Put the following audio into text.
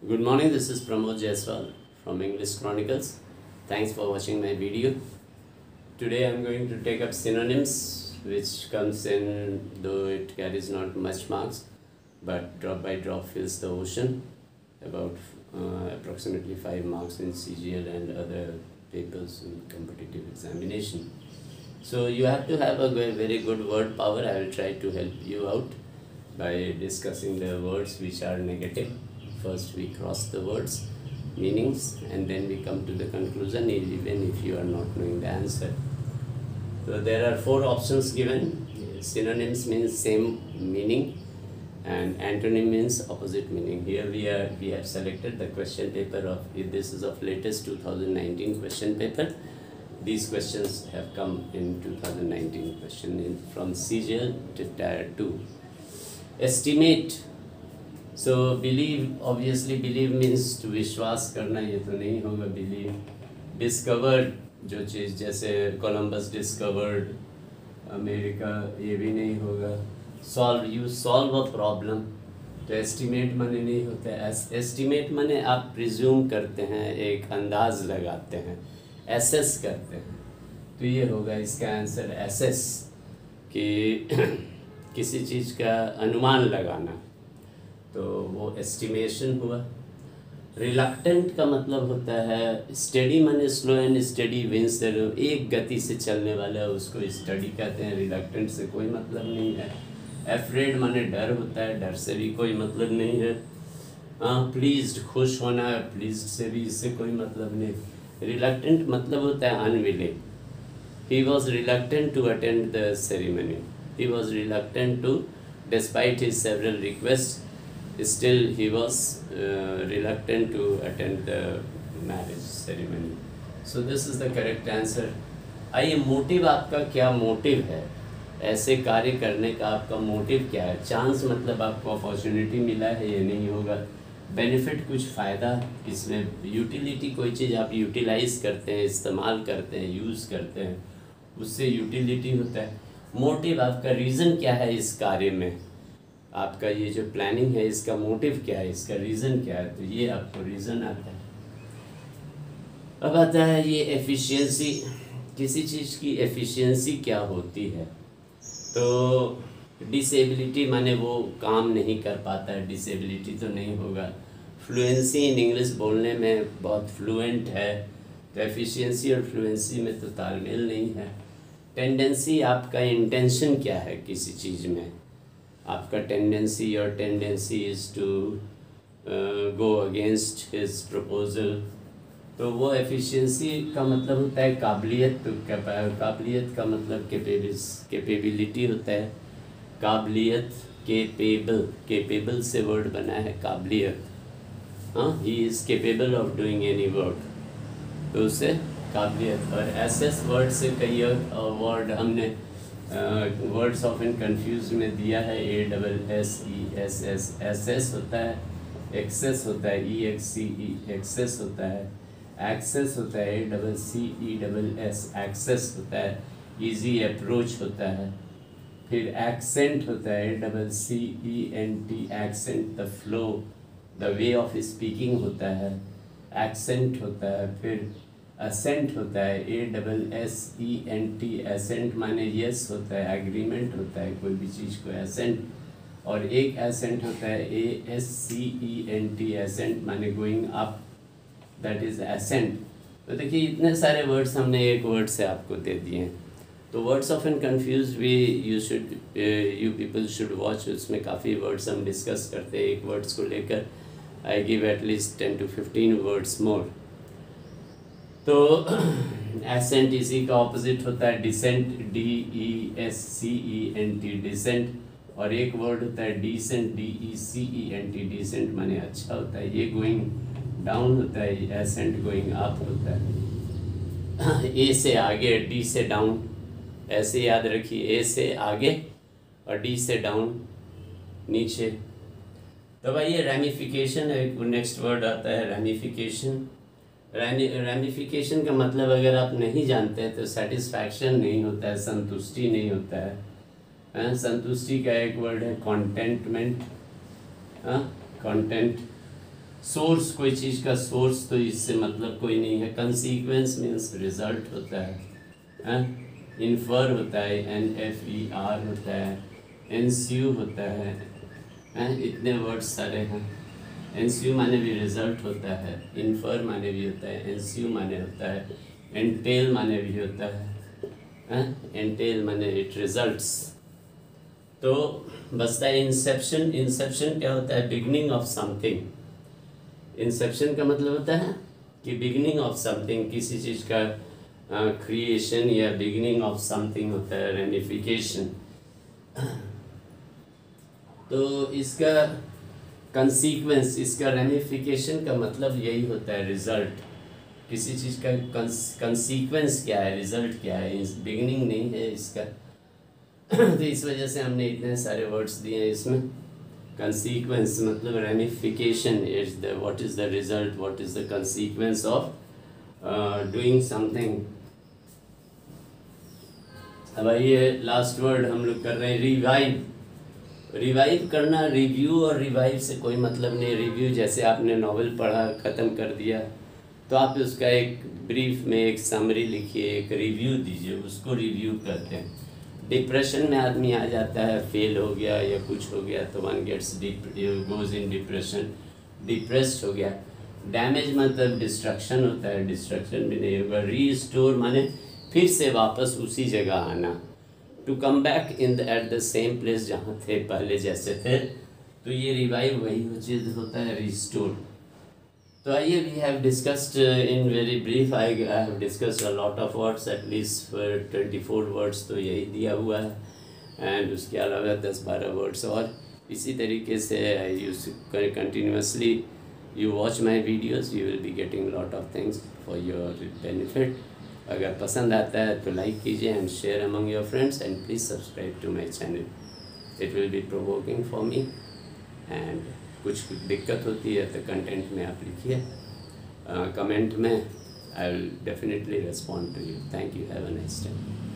Good morning, this is Pramod Jaiswal from English Chronicles. Thanks for watching my video. Today I am going to take up synonyms, which comes in, though it carries not much marks, but drop by drop fills the ocean, about approximately 5 marks in CGL and other papers in competitive examination. So you have to have a very good word power. I will try to help you out by discussing the words which are negative. First we cross the words, meanings, and then we come to the conclusion, even if you are not knowing the answer. So there are 4 options given. Synonyms means same meaning, and antonym means opposite meaning. Here we have selected the question paper of, this is of latest 2019 question paper. These questions have come in 2019 question from CGL to Tier 2. Estimate. So believe, obviously believe means to विश्वास करना, ये तो नहीं होगा believe. Discovered जो चीज़, जैसे Columbus discovered America, ये भी नहीं होगा. Solve, you solve a problem. तो estimate माने नहीं होता है. Estimate माने आप presume करते हैं, एक अंदाज लगाते हैं, assess करते हैं. तो ये होगा इसका आंसर assess, कि किसी चीज़ का अनुमान लगाना, तो वो एस्टिमेशन हुआ. रिलक्टेंट का मतलब होता है स्टडी, माने स्लो एंड स्टडी विंस, एक गति से चलने वाला है उसको स्टडी कहते हैं. रिलक्टेंट से कोई मतलब नहीं है. एफ्रेड माने डर होता है, डर से भी कोई मतलब नहीं है. प्लीज्ड खुश होना, प्लीज्ड से भी इससे कोई मतलब नहीं. रिलक्टेंट मतलब होता है unwilling. He was reluctant to attend the ceremony. He was reluctant to, despite his several request, still he was reluctant to attend the marriage ceremony. So this is the correct answer. आइए, motive आपका क्या motive है, ऐसे कार्य करने का आपका motive क्या है. चांस मतलब आपको अपॉर्चुनिटी मिला है, ये नहीं होगा. बेनिफिट कुछ फ़ायदा, इसमें यूटिलिटी कोई चीज़ आप यूटिलाइज करते हैं, इस्तेमाल करते हैं, यूज़ करते हैं, उससे यूटिलिटी होता है. मोटिव आपका रीज़न क्या है इस कार्य में, आपका ये जो प्लानिंग है इसका मोटिव क्या है, इसका रीज़न क्या है, तो ये आपको रीज़न आता है. अब आता है ये एफिशिएंसी. किसी चीज़ की एफिशिएंसी क्या होती है, तो डिसेबिलिटी माने वो काम नहीं कर पाता है, डिसेबिलिटी तो नहीं होगा. फ्लुएंसी इन इंग्लिश बोलने में बहुत फ्लुएंट है, तो एफिशिएंसी और फ्लुएंसी में तो तालमेल नहीं है. टेंडेंसी, आपका इंटेंशन क्या है किसी चीज़ में, आपका tendency, your tendency is to go against his proposal, तो वो एफिशिएंसी का मतलब होता है काबिलियत. तो काबिलियत का मतलब कैपेबिलिटी होता है. काबिलियत, केपेबल से वर्ड बना है काबिलियत. हाँ, he is capable of doing any work, तो उसे काबिलियत. और एसेस वर्ड से कई वर्ड हमने वर्ड्स ऑफन कंफ्यूज में दिया है. ASSESS, एसेस होता है, एक्सेस होता है, EXCE एक्सेस होता है, एक्सेस होता है, ACCESS एक्सेस होता है, इजी अप्रोच होता है. फिर एक्सेंट होता है, ACCENT accent, the flow, the way of speaking होता है, एक्सेंट होता है. फिर असेंट होता है, ASSENT असेंट माने यस होता है, एग्रीमेंट होता है कोई भी चीज़ को एसेंट. और एक एसेंट होता है ASCENT एसेंट माने going up, that is ascent. तो देखिए इतने सारे वर्ड्स हमने एक वर्ड से आपको दे दिए हैं. तो वर्ड्स ऑफ एन कन्फ्यूज भी यू पीपल शुड वॉच. उसमें काफ़ी वर्ड्स हम डिस्कस करते हैं. एक वर्ड्स को लेकर I give at least 10 to 15 words more. तो एसेंट, इसी का ऑपोजिट होता है डिसेंट, DESCENT डिसेंट. और एक वर्ड होता है डिसेंट, DECENT डिसेंट माने अच्छा होता है. ये गोइंग डाउन होता है, एसेंट गोइंग अप होता है. ए से आगे, डी से डाउन, ऐसे याद रखिए. ए से आगे और डी से डाउन, नीचे. तो भाई ये रैमिफिकेशन है. नेक्स्ट वर्ड आता है रैमिफिकेशन. रैमिफिकेशन का मतलब अगर आप नहीं जानते हैं तो सेटिस्फैक्शन नहीं होता है, संतुष्टि नहीं होता है. संतुष्टि का एक वर्ड है कॉन्टेंटमेंट. कंटेंट. सोर्स, कोई चीज़ का सोर्स तो इससे मतलब कोई नहीं है। कंसीक्वेंस मीन्स रिजल्ट होता है। इन्फर होता है, NFER होता है, एनस्यू होता है। इतने वर्ड्स सारे हैं। एनस्यू माने भी रिजल्ट होता है, इन्फर माने भी होता है, एनस्यू माने होता है, एंटेल माने भी होता है। एंटेल माने इट रिजल्ट्स। तो बसता है इंसेप्शन। इंसेप्शन क्या होता है? Beginning of something. इंसेप्शन का मतलब होता है कि बिगनिंग ऑफ समथिंग, किसी चीज़ का क्रिएशन या बिगनिंग ऑफ समथिंग होता है, रेमिफिकेशन। तो इसका कंसीक्वेंस, इसका रेमिफिकेशन का मतलब यही होता है रिजल्ट। किसी चीज़ का कंसीक्वेंस क्या है, रिजल्ट क्या है, बिगनिंग नहीं है इसका। तो इस वजह से हमने इतने सारे वर्ड्स दिए हैं इसमें। कंसीक्वेंस मतलब ramification is the what is the result, what is the consequence of doing something. अब ये लास्ट वर्ड हम लोग कर रहे हैं, रिवाइव। रिवाइव करना, रिव्यू और रिवाइव से कोई मतलब नहीं। रिव्यू जैसे आपने नॉवेल पढ़ा, ख़त्म कर दिया, तो आप उसका एक ब्रीफ में एक समरी लिखिए, एक रिव्यू दीजिए, उसको रिव्यू करते हैं। डिप्रेशन में आदमी आ जाता है, फेल हो गया या कुछ हो गया तो one gets goes in depression, depressed हो गया। डैमेज मतलब डिस्ट्रक्शन होता है, डिस्ट्रक्शन भी नहीं होगा। रीस्टोर माने फिर से वापस उसी जगह आना, to come back in the at the same place जहाँ थे पहले जैसे थे। तो ये रिवाइव वही चीज़ होता है, रिस्टोर। तो आइए, we have discussed in very brief, I have discussed a lot of words, at least 24 words तो यही दिया हुआ है, एंड उसके अलावा 10-12 वर्ड्स और इसी तरीके से use continuously you watch my videos, you will be getting lot of things for your benefit. अगर पसंद आता है तो लाइक कीजिए and share among your friends, and please subscribe to my channel. It will be provoking for me, and कुछ दिक्कत होती है तो कंटेंट में आप लिखिए कमेंट में, I will definitely respond to you. Thank you, have a nice time.